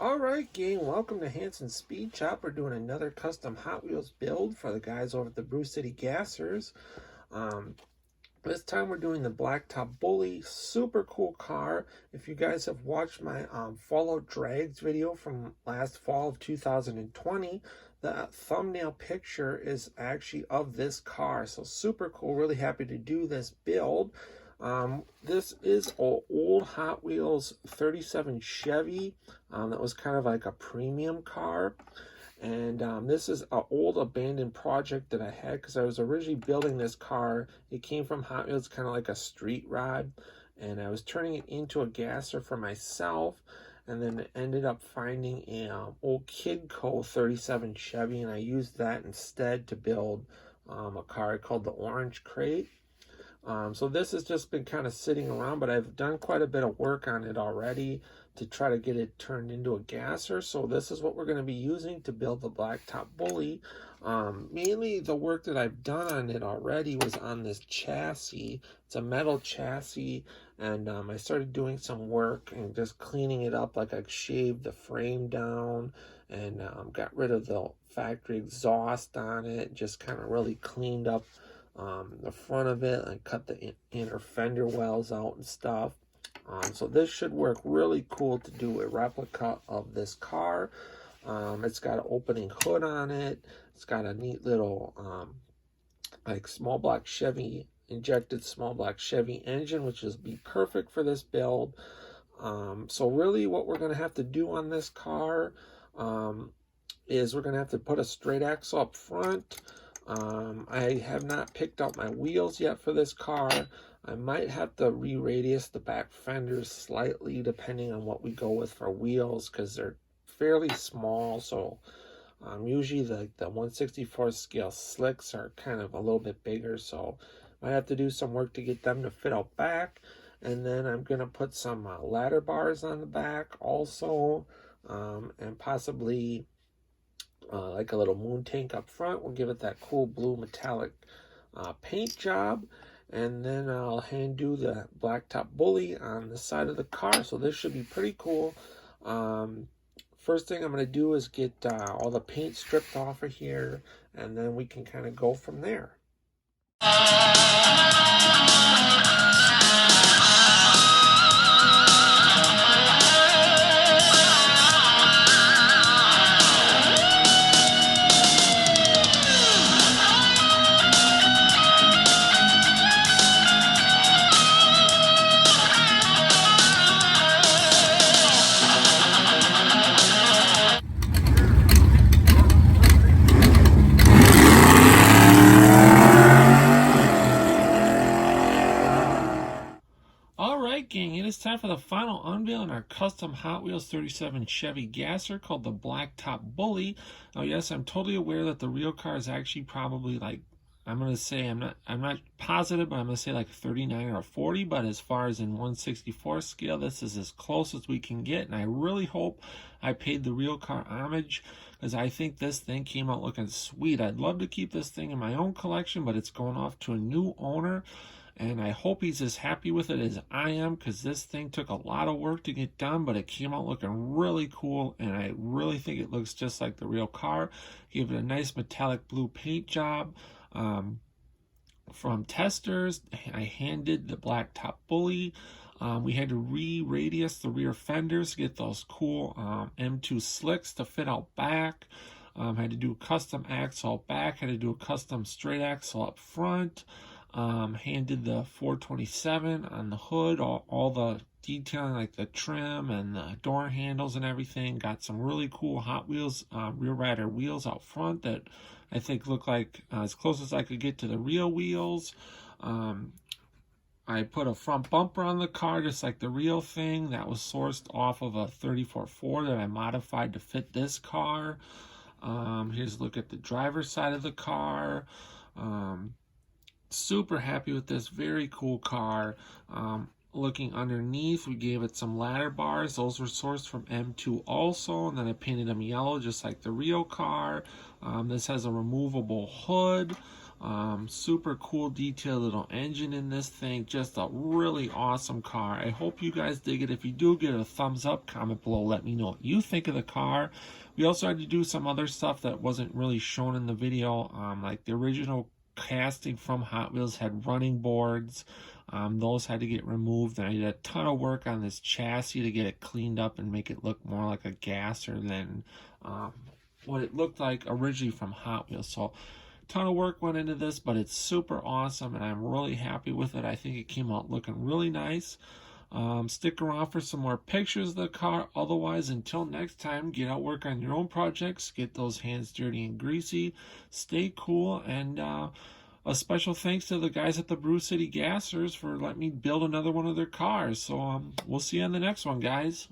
Alright gang, welcome to Hansens Speed Shop. We're doing another custom Hot Wheels build for the guys over at the Brew City Gassers. This time we're doing the Blacktop Bully. Super cool car. If you guys have watched my Fallout Drags video from last fall of 2020, the thumbnail picture is actually of this car. So super cool. Really happy to do this build. This is an old Hot Wheels 37 Chevy that was kind of like a premium car. And this is an old abandoned project that I had because I was originally building this car. It came from Hot Wheels, kind of like a street rod. And I was turning it into a gasser for myself. And then ended up finding an old Kidco 37 Chevy. And I used that instead to build a car called the Orange Crate. So this has just been kind of sitting around, but I've done quite a bit of work on it already to try to get it turned into a gasser. So this is what we're going to be using to build the Blacktop Bully. Mainly the work that I've done on it already was on this chassis. It's a metal chassis, and I started doing some work and just cleaning it up. Like I shaved the frame down and got rid of the factory exhaust on it, just kind of really cleaned up the front of it and cut the inner fender wells out and stuff. So this should work really cool to do a replica of this car. It's got an opening hood on it. It's got a neat little like small block Chevy, injected small block Chevy engine, which is be perfect for this build. So really what we're going to have to do on this car is we're going to have to put a straight axle up front. I have not picked out my wheels yet for this car. I might have to re-radius the back fenders slightly depending on what we go with for wheels because they're fairly small. So usually the 1/64 scale slicks are kind of a little bit bigger. So I have to do some work to get them to fit out back. And then I'm going to put some ladder bars on the back also, and possibly like a little moon tank up front. We'll give it that cool blue metallic paint job, and then I'll hand do the Blacktop Bully on the side of the car. So this should be pretty cool. First thing I'm going to do is get all the paint stripped off of here, and then we can kind of go from there. Alright gang, it is time for the final unveil on our custom Hot Wheels 37 Chevy gasser called the Blacktop Bully. Now yes, I'm totally aware that the real car is actually probably like, I'm going to say, I'm not positive, but I'm going to say like 39 or 40, but as far as in 1/64 scale, this is as close as we can get, and I really hope I paid the real car homage, because I think this thing came out looking sweet. I'd love to keep this thing in my own collection, but it's going off to a new owner, and I hope he's as happy with it as I am, because this thing took a lot of work to get done, but it came out looking really cool, and I really think it looks just like the real car. Gave it a nice metallic blue paint job. From testers, I handed the Blacktop Bully. We had to re-radius the rear fenders to get those cool M2 slicks to fit out back. Had to do a custom axle back. Had to do a custom straight axle up front. Handed the 427 on the hood, all the detailing like the trim and the door handles and everything. Got some really cool Hot Wheels rear rider wheels out front that I think look like as close as I could get to the real wheels. I put a front bumper on the car just like the real thing. That was sourced off of a 34-4 that I modified to fit this car. Here's a look at the driver's side of the car. Super happy with this, very cool car. Looking underneath, we gave it some ladder bars. Those were sourced from M2 also, and then I painted them yellow just like the real car. This has a removable hood. Super cool detailed little engine in this thing. Just a really awesome car. I hope you guys dig it. If you do, give it a thumbs up, comment below, let me know what you think of the car. We also had to do some other stuff that wasn't really shown in the video. Like the original casting from Hot Wheels had running boards. Those had to get removed, and I did a ton of work on this chassis to get it cleaned up and make it look more like a gasser than what it looked like originally from Hot Wheels. So ton of work went into this, but it's super awesome and I'm really happy with it. I think it came out looking really nice. Stick around for some more pictures of the car. Otherwise, until next time, get out, work on your own projects, get those hands dirty and greasy, stay cool, and a special thanks to the guys at the Brew City Gassers for letting me build another one of their cars. So we'll see you on the next one, guys.